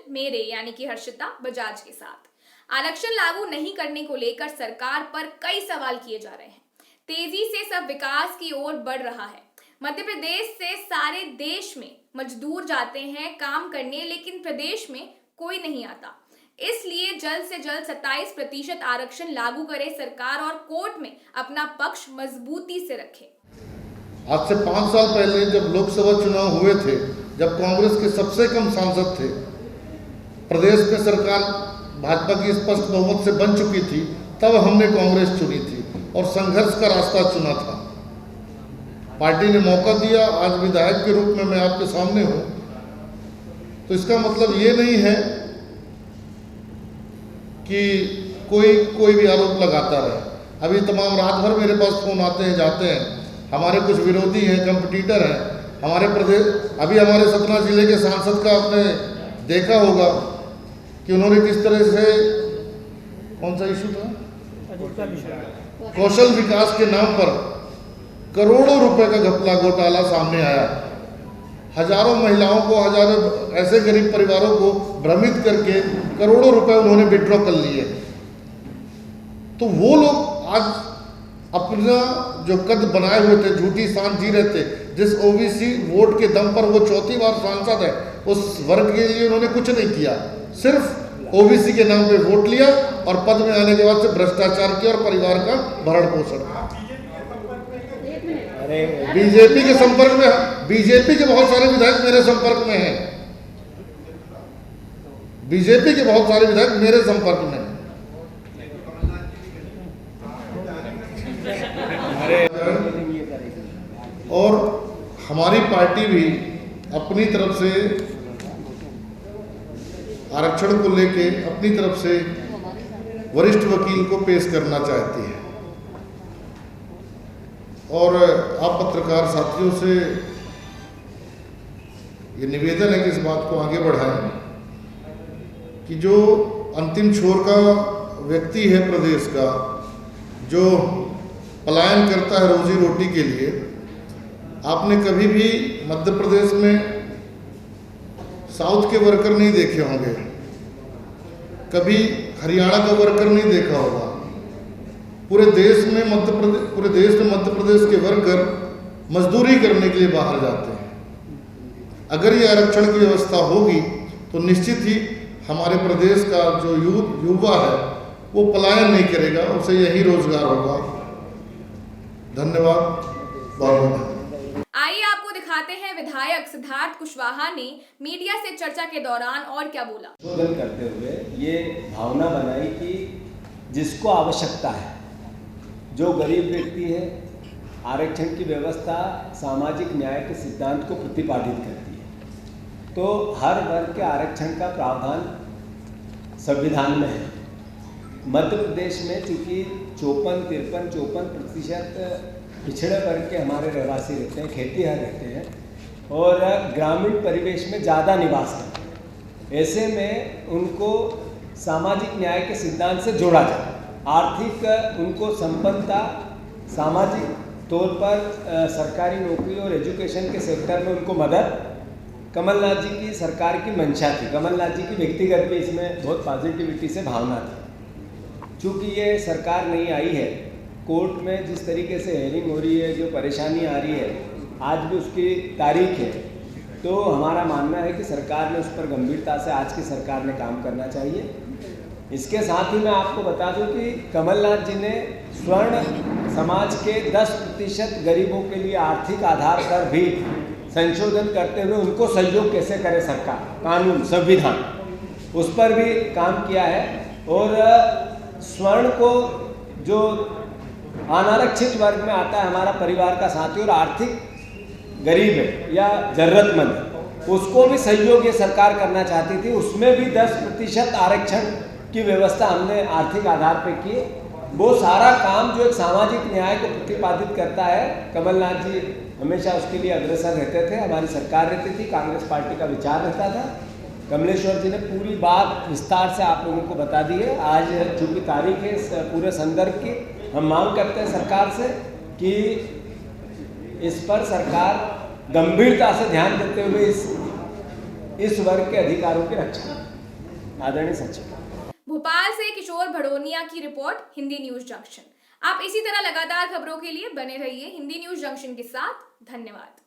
मेरे यानी कि हर्षिता बजाज के साथ। आरक्षण लागू नहीं करने को लेकर सरकार पर कई सवाल किए जा रहे हैं। तेजी से सब विकास की ओर बढ़ रहा है। मध्य प्रदेश से सारे देश में मजदूर जाते हैं काम करने, लेकिन प्रदेश में कोई नहीं आता। इसलिए जल्द से जल्द 27% आरक्षण लागू करे सरकार और कोर्ट में अपना पक्ष मजबूती से रखे। आज से 5 साल पहले जब लोकसभा चुनाव हुए थे, जब कांग्रेस के सबसे कम सांसद थे, प्रदेश में सरकार भाजपा की स्पष्ट बहुमत से बन चुकी थी, तब हमने कांग्रेस चुनी थी और संघर्ष का रास्ता चुना था। पार्टी ने मौका दिया, आज विधायक के रूप में मैं आपके सामने हूं, तो इसका मतलब ये नहीं है कि कोई भी आरोप लगाता रहे। अभी तमाम रात भर मेरे पास फोन आते हैं जाते हैं। हमारे कुछ विरोधी हैं, कंपटीटर हैं हमारे प्रदेश। अभी हमारे सतना जिले के सांसद का आपने देखा होगा कि उन्होंने किस तरह से, कौन सा इशू था, कौशल विकास के नाम पर करोड़ों रुपए का घपला घोटाला सामने आया। हजारों महिलाओं को, हजारों ऐसे गरीब परिवारों को भ्रमित करके करोड़ों रुपए उन्होंने विड्रॉ कर लिए। तो वो लोग आज अपना जो कद बनाए हुए थे, झूठी शान जी रहे थे। जिस ओबीसी वोट के दम पर वो चौथी बार सांसद है, उस वर्ग के लिए उन्होंने कुछ नहीं किया, सिर्फ ओबीसी के नाम पे वोट लिया और पद में आने के बाद से भ्रष्टाचार किया और परिवार का भरण पोषण। बीजेपी के संपर्क में, बीजेपी के बहुत सारे विधायक मेरे संपर्क में हैं, बीजेपी के बहुत सारे विधायक मेरे संपर्क में हैं। और हमारी पार्टी भी अपनी तरफ से आरक्षण को लेके अपनी तरफ से वरिष्ठ वकील को पेश करना चाहती है। और आप पत्रकार साथियों से ये निवेदन है कि इस बात को आगे बढ़ाएं कि जो अंतिम छोर का व्यक्ति है प्रदेश का, जो पलायन करता है रोजी रोटी के लिए, आपने कभी भी मध्य प्रदेश में साउथ के वर्कर नहीं देखे होंगे, कभी हरियाणा का वर्कर नहीं देखा होगा। पूरे देश में मध्य प्रदेश के वर्कर मजदूरी करने के लिए बाहर जाते हैं। अगर ये आरक्षण की व्यवस्था होगी तो निश्चित ही हमारे प्रदेश का जो युवा है वो पलायन नहीं करेगा, उसे यही रोजगार होगा। धन्यवाद, बहुत बहुत। आइए आपको दिखाते हैं विधायक सिद्धार्थ कुशवाहा ने मीडिया से चर्चा के दौरान और क्या बोला। संशोधन करते हुए ये भावना बनाई कि जिसको आवश्यकता है, जो गरीब व्यक्ति है, आरक्षण की व्यवस्था सामाजिक न्याय के सिद्धांत को प्रतिपादित करती है, तो हर वर्ग के आरक्षण का प्रावधान संविधान में है। मध्य प्रदेश में चूँकि 54% पिछड़े वर्ग के हमारे रहवासी रहते हैं, खेतीहर रहते हैं और ग्रामीण परिवेश में ज़्यादा निवास करते हैं। ऐसे में उनको सामाजिक न्याय के सिद्धांत से जोड़ा जाए, आर्थिक उनको संपन्नता, सामाजिक तौर पर सरकारी नौकरी और एजुकेशन के सेक्टर में उनको मदद, कमलनाथ जी की सरकार की मंशा थी। कमलनाथ जी की व्यक्तिगत भी इसमें बहुत पॉजिटिविटी से भावना थी। चूँकि ये सरकार नहीं आई है, कोर्ट में जिस तरीके से हेयरिंग हो रही है, जो परेशानी आ रही है, आज भी उसकी तारीख है, तो हमारा मानना है कि सरकार ने उस पर गंभीरता से, आज की सरकार ने काम करना चाहिए। इसके साथ ही मैं आपको बता दूं कि कमलनाथ जी ने स्वर्ण समाज के 10% गरीबों के लिए आर्थिक आधार पर भी संशोधन करते हुए उनको सहयोग कैसे करे सरकार, कानून, संविधान, उस पर भी काम किया है। और स्वर्ण को जो अनारक्षित वर्ग में आता है, हमारा परिवार का साथी और आर्थिक गरीब है या जरूरतमंद है, उसको भी सहयोग ये सरकार करना चाहती थी। उसमें भी 10% आरक्षण की व्यवस्था हमने आर्थिक आधार पर की। वो सारा काम जो एक सामाजिक न्याय को प्रतिपादित करता है, कमलनाथ जी हमेशा उसके लिए अग्रसर रहते थे, हमारी सरकार रहती थी, कांग्रेस पार्टी का विचार रहता था। कमलेश्वर जी ने पूरी बात विस्तार से आप लोगों को बता दी है। आज चूँकि तारीख है इस पूरे संदर्भ की, हम मांग करते हैं सरकार से कि इस पर सरकार गंभीरता से ध्यान देते हुए इस वर्ग के अधिकारों की रक्षा। आदरणीय सचिव। भोपाल से किशोर भड़ोनिया की रिपोर्ट, हिंदी न्यूज जंक्शन। आप इसी तरह लगातार खबरों के लिए बने रहिए हिंदी न्यूज जंक्शन के साथ। धन्यवाद।